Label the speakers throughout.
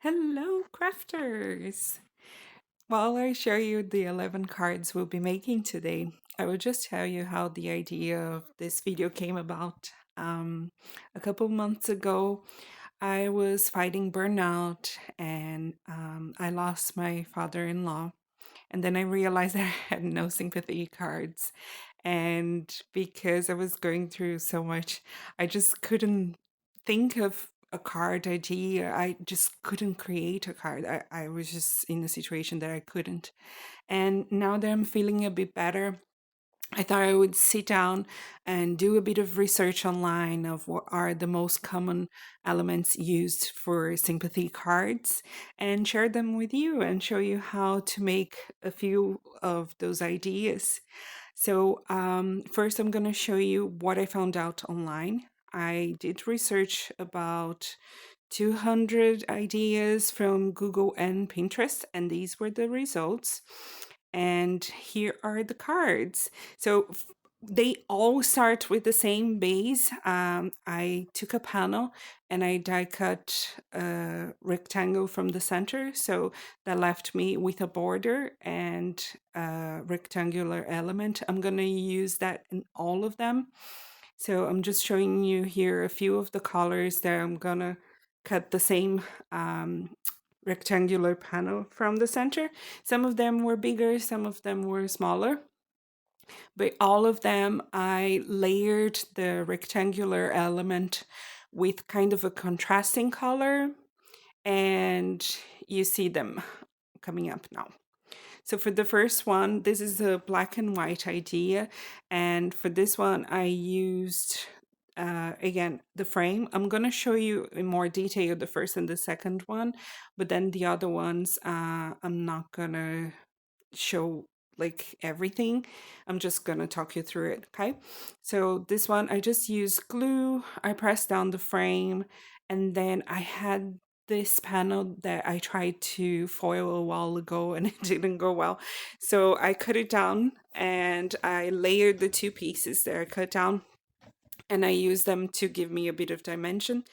Speaker 1: Hello, crafters! While I share you the 11 cards we'll be making today, I will just tell you how the idea of this video came about. A couple months ago, I was fighting burnout and I lost my father in law. And then I realized that I had no sympathy cards. And because I was going through so much, I just couldn't think of a card idea. I just couldn't create a card. I was just in a situation that I couldn't. And now that I'm feeling a bit better, I thought I would sit down and do a bit of research online of what are the most common elements used for sympathy cards and share them with you and show you how to make a few of those ideas. So, first, I'm going to show you what I found out online. I did research about 200 ideas from Google and Pinterest, and these were the results. And here are the cards. So they all start with the same base. I took a panel and I die cut a rectangle from the center. So that left me with a border and a rectangular element. I'm going to use that in all of them. So I'm just showing you here a few of the colors that I'm going to cut the same rectangular panel from the center. Some of them were bigger, some of them were smaller, but all of them I layered the rectangular element with kind of a contrasting color, and you see them coming up now. So for the first one, this is a black and white idea, and for this one I used again the frame. I'm going to show you in more detail the first and the second one, but then the other ones I'm not going to show like everything. I'm just going to talk you through it. Okay, so this one I just used glue. I pressed down the frame, and then I had this panel that I tried to foil a while ago and it didn't go well. So I cut it down and I layered the two pieces that I cut down, and I use them to give me a bit of dimension.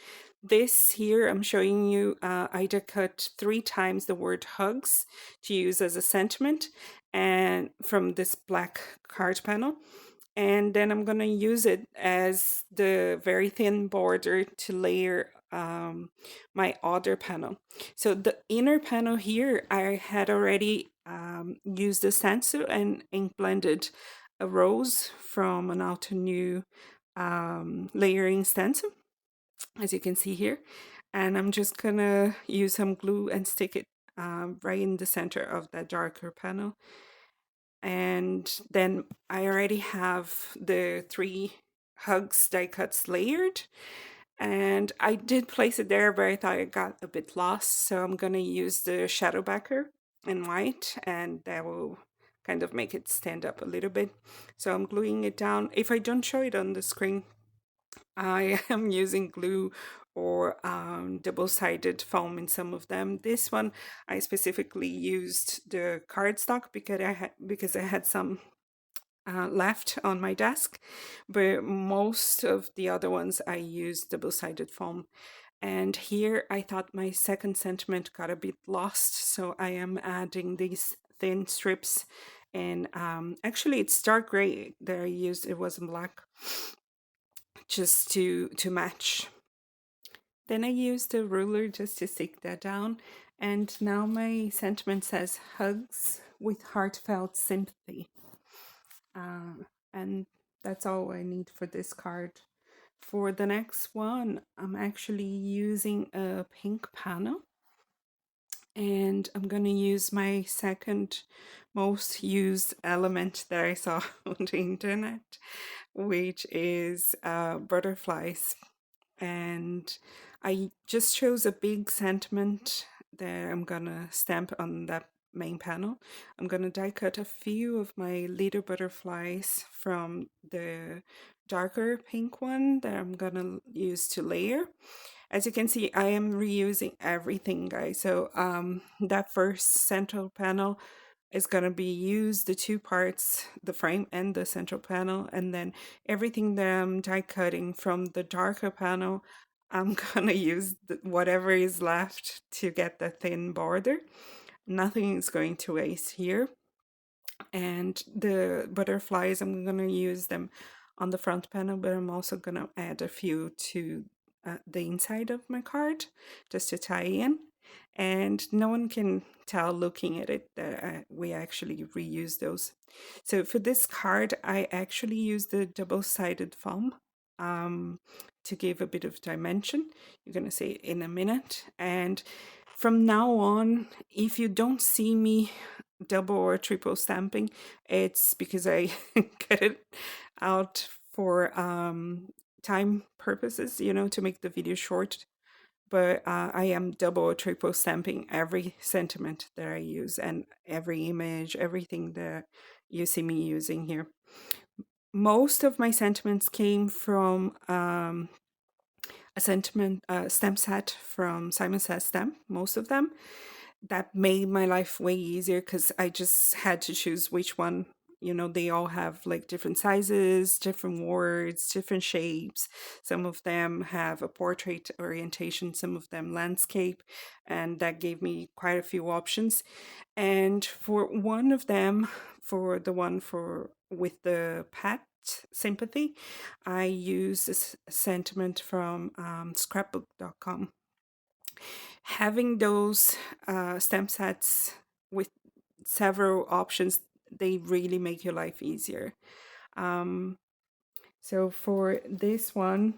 Speaker 1: This here, I'm showing you, I cut 3 times the word hugs to use as a sentiment, and from this black card panel. And then I'm gonna use it as the very thin border to layer my other panel. So the inner panel here, I had already used the stencil and ink blended a rose from an Alto New layering stencil, as you can see here. And I'm just gonna use some glue and stick it right in the center of that darker panel. And then I already have the 3 hugs die cuts layered. And I did place it there, but I thought it got a bit lost. So I'm gonna use the shadow backer in white, and that will kind of make it stand up a little bit. So I'm gluing it down. If I don't show it on the screen, I am using glue or double-sided foam in some of them. This one I specifically used the cardstock because I had some left on my desk, but most of the other ones I used double-sided foam. And here I thought my second sentiment got a bit lost, so I am adding these thin strips. And actually it's dark gray that I used, it wasn't black, just to match. Then I used a ruler just to stick that down, and now my sentiment says hugs with heartfelt sympathy. And that's all I need for this card. For the next one, I'm actually using a pink panel, and I'm going to use my second most used element that I saw on the internet, which is butterflies. And I just chose a big sentiment that I'm gonna stamp on that main panel. I'm gonna die cut a few of my little butterflies from the darker pink one that I'm gonna use to layer. As you can see, I am reusing everything, guys. So that first central panel is going to be used, the 2 parts, the frame and the central panel, and then everything that I'm die cutting from the darker panel, I'm gonna use whatever is left to get the thin border. Nothing is going to waste here. And the butterflies, I'm gonna use them on the front panel, but I'm also gonna add a few to the inside of my card just to tie in. And no one can tell looking at it that we actually reuse those. So for this card, I actually use the double-sided foam to give a bit of dimension. You're gonna see it in a minute. And from now on, if you don't see me double or triple stamping, it's because I get it out for time purposes, you know, to make the video short. But I am double or triple stamping every sentiment that I use and every image, everything that you see me using here. Most of my sentiments came from a sentiment stamp set from Simon Says Stamp, most of them. That made my life way easier because I just had to choose which one. You know, they all have like different sizes, different words, different shapes. Some of them have a portrait orientation, some of them landscape, and that gave me quite a few options. And for one of them, for the one for with the pet sympathy, I use this sentiment from scrapbook.com. Having those stamp sets with several options, they really make your life easier. So for this one,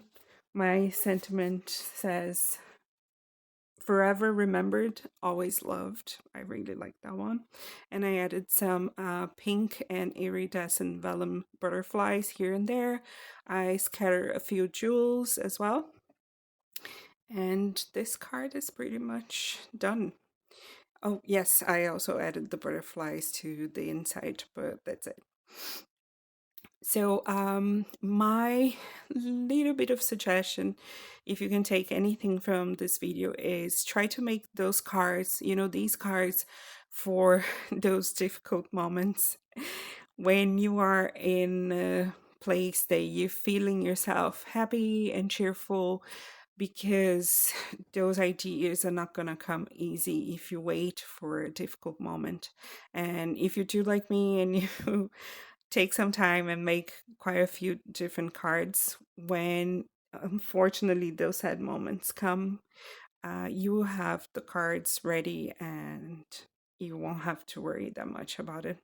Speaker 1: my sentiment says, forever remembered, always loved. I really like that one. And I added some pink and iridescent vellum butterflies here and there. I scatter a few jewels as well. And this card is pretty much done. Oh, yes, I also added the butterflies to the inside, but that's it. So, my little bit of suggestion, if you can take anything from this video, is try to make those cards, you know, these cards for those difficult moments when you are in a place that you're feeling yourself happy and cheerful, because those ideas are not going to come easy if you wait for a difficult moment. And if you do like me and you take some time and make quite a few different cards, when unfortunately those sad moments come, you will have the cards ready and you won't have to worry that much about it.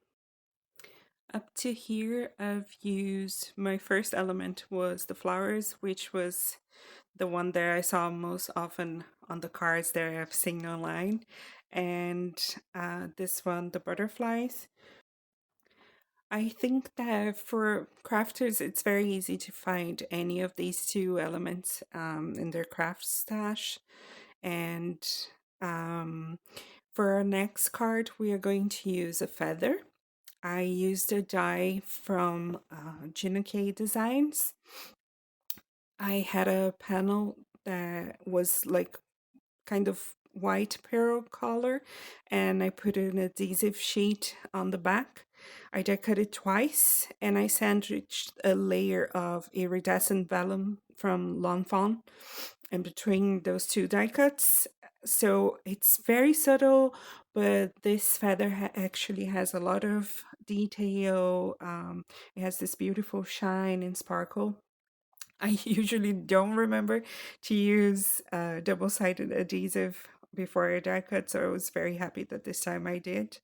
Speaker 1: Up to here, I've used, my first element was the flowers, which was the one that I saw most often on the cards that I've seen online. And this one, the butterflies. I think that for crafters, it's very easy to find any of these two elements in their craft stash. And for our next card, we are going to use a feather. I used a die from Gina K Designs. I had a panel that was like kind of white pearl color, and I put an adhesive sheet on the back. I die cut it twice, and I sandwiched a layer of iridescent vellum from Lawn Fawn in between those two die cuts. So it's very subtle, but this feather actually has a lot of detail. It has this beautiful shine and sparkle. I usually don't remember to use double-sided adhesive before a die cut, so I was very happy that this time I did.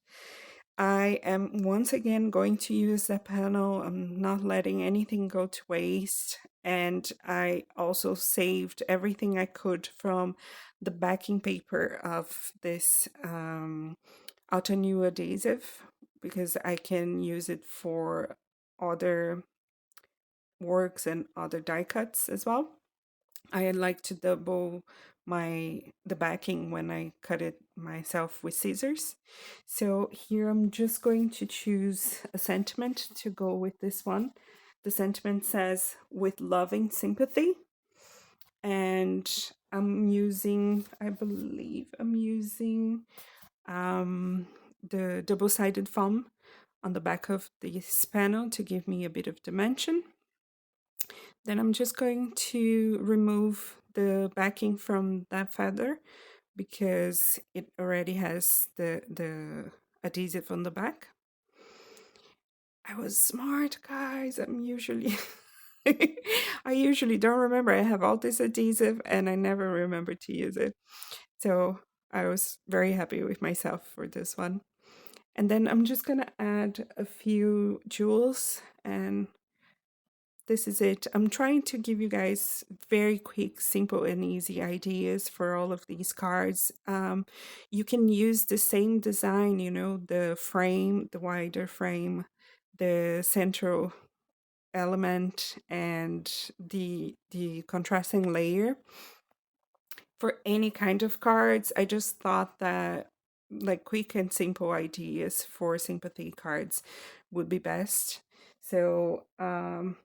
Speaker 1: I am once again going to use that panel. I'm not letting anything go to waste. And I also saved everything I could from the backing paper of this Altenew adhesive, because I can use it for other works and other die cuts as well. I like to double the backing when I cut it myself with scissors. So here I'm just going to choose a sentiment to go with this one. The sentiment says, with loving sympathy. And I'm using, I believe I'm using the double-sided foam on the back of this panel to give me a bit of dimension. Then I'm just going to remove the backing from that feather because it already has the adhesive on the back. I was smart, guys. I usually don't remember. I have all this adhesive and I never remember to use it. So I was very happy with myself for this one. And then I'm just gonna add a few jewels, and this is it. I'm trying to give you guys very quick, simple, and easy ideas for all of these cards. You can use the same design, you know, the frame, the wider frame, the central element, and the contrasting layer for any kind of cards. I just thought that like quick and simple ideas for sympathy cards would be best. So I'm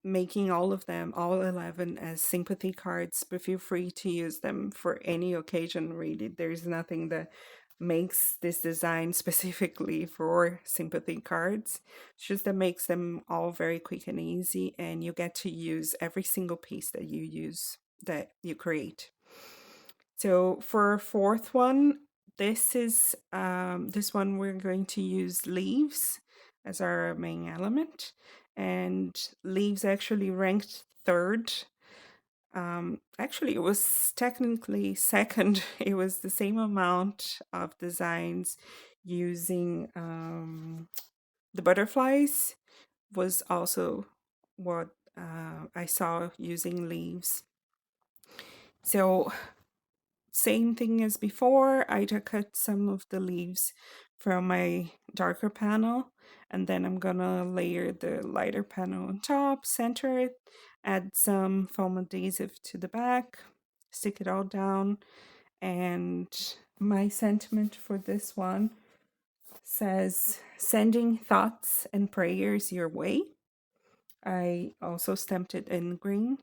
Speaker 1: making all of them, all 11, as sympathy cards, but feel free to use them for any occasion, really. There's nothing that makes this design specifically for sympathy cards. It's just that makes them all very quick and easy, and you get to use every single piece that you use, that you create. So for our fourth one, this one we're going to use leaves as our main element, and leaves actually ranked third. Actually, it was technically second. It was the same amount of designs using the butterflies was also what I saw using leaves. So same thing as before, I just cut some of the leaves from my darker panel, and then I'm gonna layer the lighter panel on top, center it, add some foam adhesive to the back, stick it all down, and my sentiment for this one says, sending thoughts and prayers your way. I also stamped it in green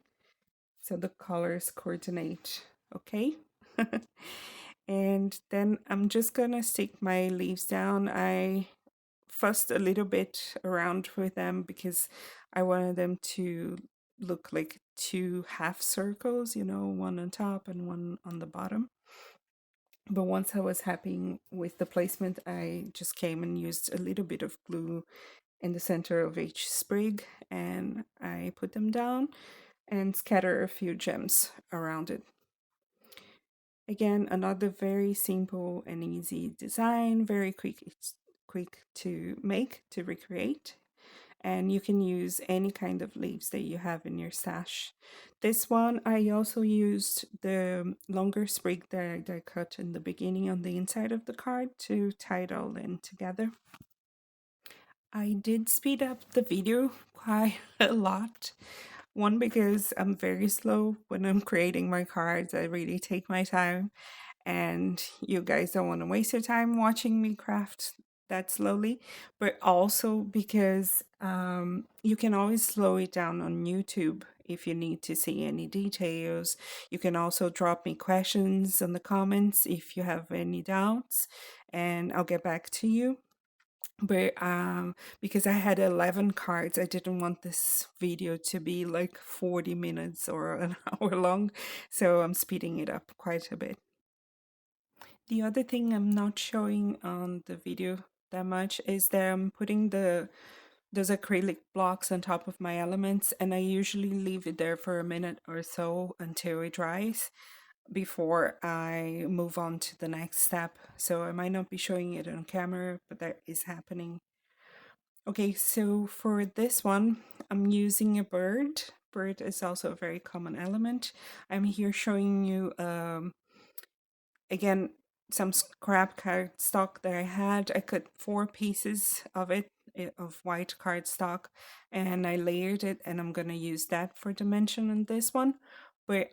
Speaker 1: so the colors coordinate, okay? And then I'm just gonna stick my leaves down. I fussed a little bit around with them because I wanted them to look like two half circles, you know, one on top and one on the bottom. But once I was happy with the placement, I just came and used a little bit of glue in the center of each sprig, and I put them down and scatter a few gems around it. Again, another very simple and easy design, very quick, it's quick to make, to recreate. And you can use any kind of leaves that you have in your stash. This one, I also used the longer sprig that I cut in the beginning on the inside of the card to tie it all in together. I did speed up the video quite a lot. One, because I'm very slow when I'm creating my cards. I really take my time, and you guys don't want to waste your time watching me craft that slowly. But also because you can always slow it down on YouTube if you need to see any details. You can also drop me questions in the comments if you have any doubts, and I'll get back to you. But because I had 11 cards, I didn't want this video to be like 40 minutes or an hour long, so I'm speeding it up quite a bit. The other thing I'm not showing on the video that much is that I'm putting those acrylic blocks on top of my elements, and I usually leave it there for a minute or so until it dries before I move on to the next step. So I might not be showing it on camera, but that is happening. Okay, so for this one, I'm using a bird. Bird is also a very common element. I'm here showing you, again, some scrap cardstock that I had. I cut 4 pieces of it, of white cardstock, and I layered it, and I'm gonna use that for dimension on this one. But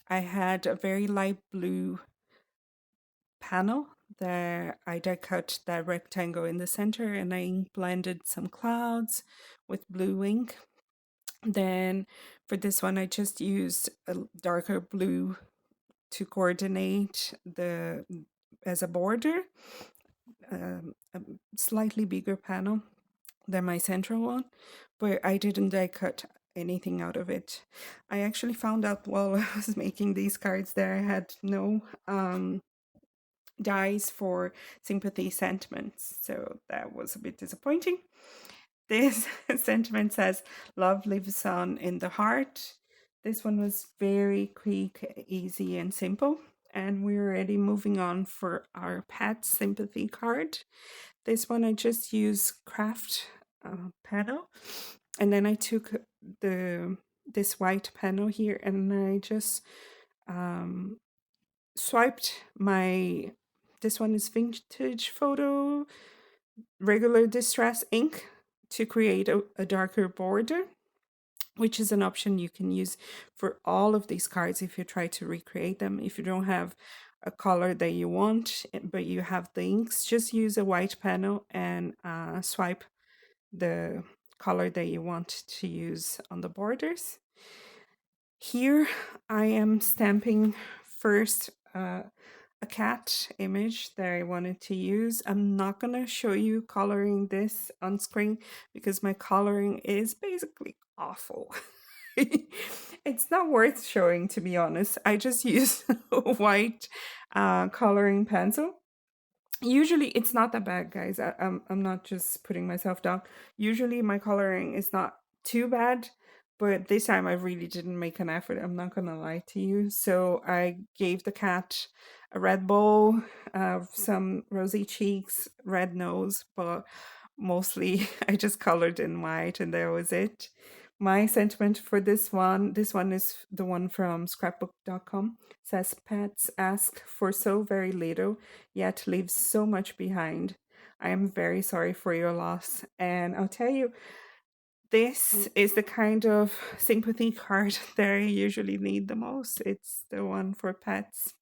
Speaker 1: I had a very light blue panel that I die cut that rectangle in the center, and I ink blended some clouds with blue ink. Then for this one, I just used a darker blue to coordinate the as a border, a slightly bigger panel than my central one, but I didn't die cut anything out of it. I actually found out while I was making these cards that I had no dies for sympathy sentiments, so that was a bit disappointing. This sentiment says, "Love lives on in the heart." This one was very quick, easy, and simple. And we're already moving on for our pet sympathy card. This one I just use craft panel, and then I took the this white panel here, and I just um, swiped my. This one is vintage photo regular distress ink to create a darker border, which is an option you can use for all of these cards if you try to recreate them. If you don't have a color that you want, but you have the inks, just use a white panel and swipe the color that you want to use on the borders. Here I am stamping first a cat image that I wanted to use. I'm not going to show you coloring this on screen because my coloring is basically awful. It's not worth showing, to be honest. I just use a white coloring pencil. Usually it's not that bad, guys. I'm not just putting myself down. Usually my coloring is not too bad, but this time I really didn't make an effort. I'm not gonna lie to you. So I gave the cat a red bow, some rosy cheeks, red nose, but mostly I just colored in white and that was it. My sentiment for this one is the one from scrapbook.com, says pets ask for so very little yet leave so much behind. I am very sorry for your loss. And I'll tell you, this is the kind of sympathy card that I usually need the most. It's the one for pets.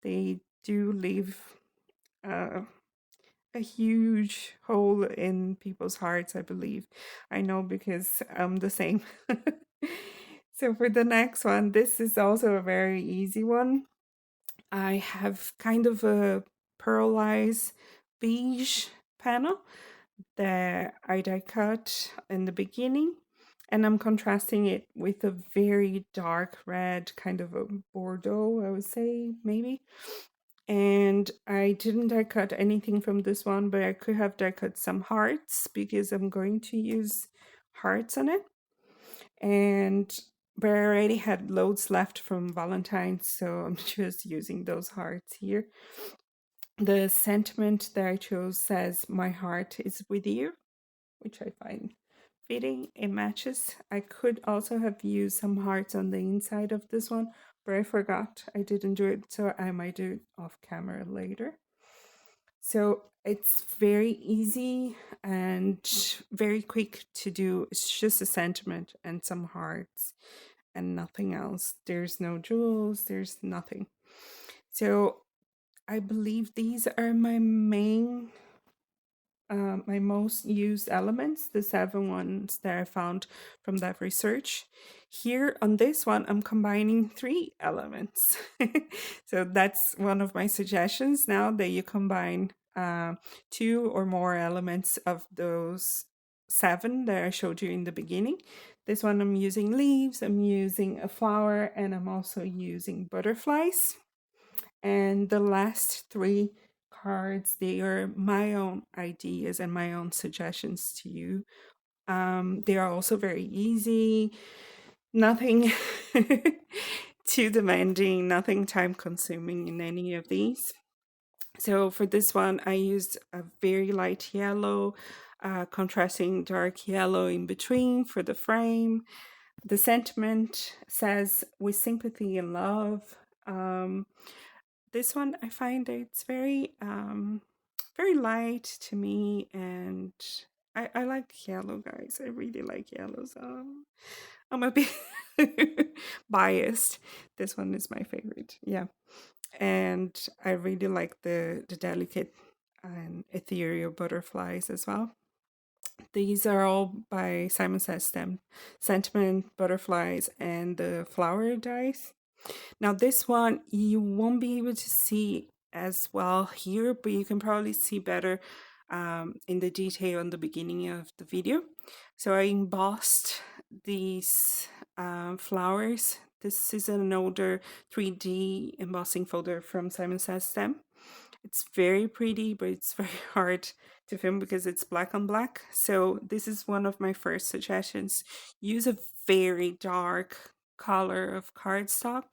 Speaker 1: They do leave uh, a huge hole in people's hearts, I believe. I know because I'm the same. So for the next one, this is also a very easy one. I have kind of a pearlized beige panel that I die cut in the beginning, and I'm contrasting it with a very dark red, kind of a Bordeaux, I would say, maybe. And I didn't die cut anything from this one, but I could have die cut some hearts because I'm going to use hearts on it. And but I already had loads left from Valentine's, so I'm just using those hearts here. The sentiment that I chose says, "My heart is with you," which I find fitting. It matches. I could also have used some hearts on the inside of this one, but I forgot. I didn't do it, so I might do it off camera later. So it's very easy and very quick to do. It's just a sentiment and some hearts and nothing else. There's no jewels, there's nothing. So I believe these are my most used elements, the 7 ones that I found from that research. Here on this one, I'm combining 3 elements. So that's one of my suggestions now, that you combine 2 or more elements of those 7 that I showed you in the beginning. This one I'm using leaves, I'm using a flower, and I'm also using butterflies. And the last 3 cards, they are my own ideas and my own suggestions to you. They are also very easy, nothing too demanding, nothing time consuming in any of these. So for this one, I used a very light yellow, contrasting dark yellow in between for the frame. The sentiment says, "With sympathy and love." This one I find it's very light to me, and I like yellow, guys. I really like yellows. I'm a bit biased. This one is my favorite. Yeah. And I really like the delicate and ethereal butterflies as well. These are all by Simon Says Sentiment, Butterflies, and the Flower Dice. Now this one you won't be able to see as well here, but you can probably see better in the detail in the beginning of the video. So I embossed these flowers. This is an older 3D embossing folder from Simon Says Stem. It's very pretty, but it's very hard to film because it's black on black. So this is one of my first suggestions. Use a very dark color of cardstock.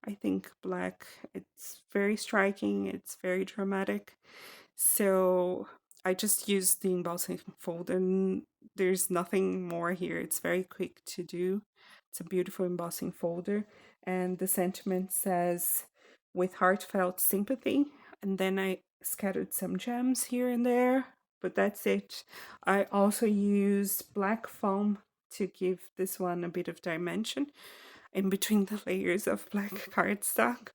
Speaker 1: I think black, it's very striking, it's very dramatic. So I just used the embossing folder. There's nothing more here. It's very quick to do. It's a beautiful embossing folder. And the sentiment says, with heartfelt sympathy. And then I scattered some gems here and there, but that's it. I also used black foam to give this one a bit of dimension in between the layers of black cardstock.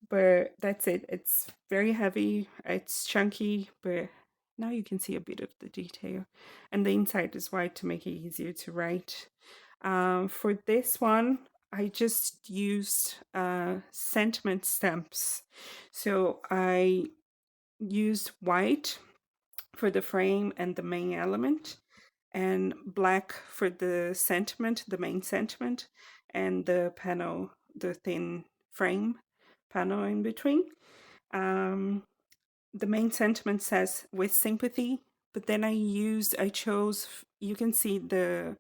Speaker 1: But that's it. It's very heavy, it's chunky, but now you can see a bit of the detail. And the inside is white to make it easier to write. For this one, I just used sentiment stamps. So I used white for the frame and the main element, and black for the sentiment, the main sentiment, and the panel, the thin frame panel in between. Um, the main sentiment says with sympathy, but then I chose, you can see the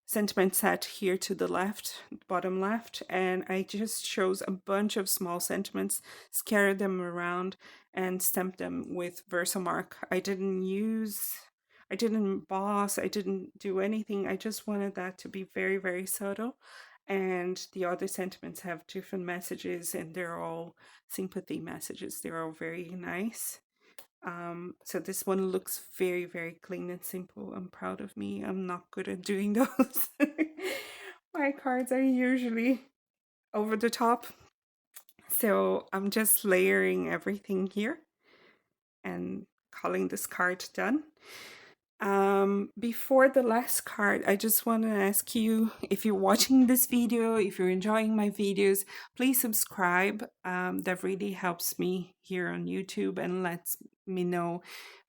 Speaker 1: sentiment set here to the left, bottom left, and I just chose a bunch of small sentiments, scattered them around, and stamped them with Versamark. I didn't emboss, I didn't do anything. I just wanted that to be very, very subtle. And the other sentiments have different messages, and they're all sympathy messages. They're all very nice. So this one looks very, very clean and simple. I'm proud of me. I'm not good at doing those. My cards are usually over the top. So I'm just layering everything here and calling this card done. Before the last card, I just want to ask you, if you're watching this video, if you're enjoying my videos, please subscribe. That really helps me here on YouTube and lets me know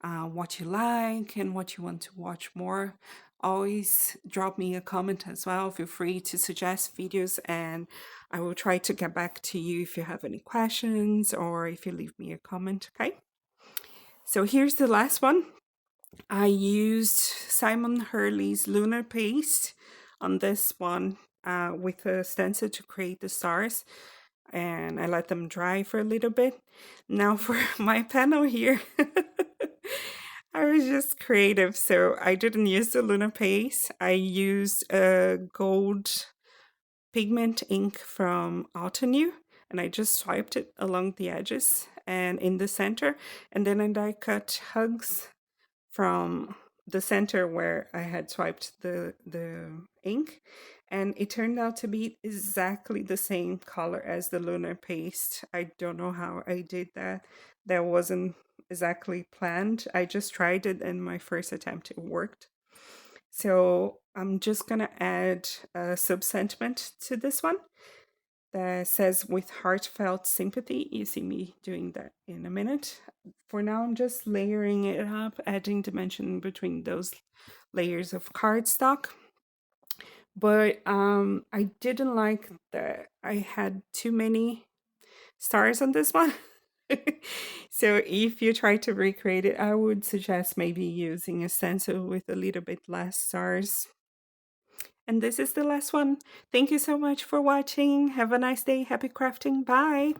Speaker 1: what you like and what you want to watch more. Always drop me a comment as well. Feel free to suggest videos, and I will try to get back to you if you have any questions or if you leave me a comment, okay? So here's the last one. I used Simon Hurley's Lunar Paste on this one with a stencil to create the stars, and I let them dry for a little bit. Now for my panel here, I was just creative, so I didn't use the Lunar Paste. I used a gold pigment ink from Altenew, and I just swiped it along the edges and in the center, and then I die cut hugs from the center where I had swiped the ink, and it turned out to be exactly the same color as the Lunar Paste. I don't know how I did that. That wasn't exactly planned. I just tried it, and my first attempt it worked. So I'm just gonna add a sub-sentiment to this one that says with heartfelt sympathy. You see me doing that in a minute. For now, I'm just layering it up, adding dimension between those layers of cardstock. But I didn't like that I had too many stars on this one. So if you try to recreate it, I would suggest maybe using a stencil with a little bit less stars. And this is the last one. Thank you so much for watching. Have a nice day. Happy crafting. Bye.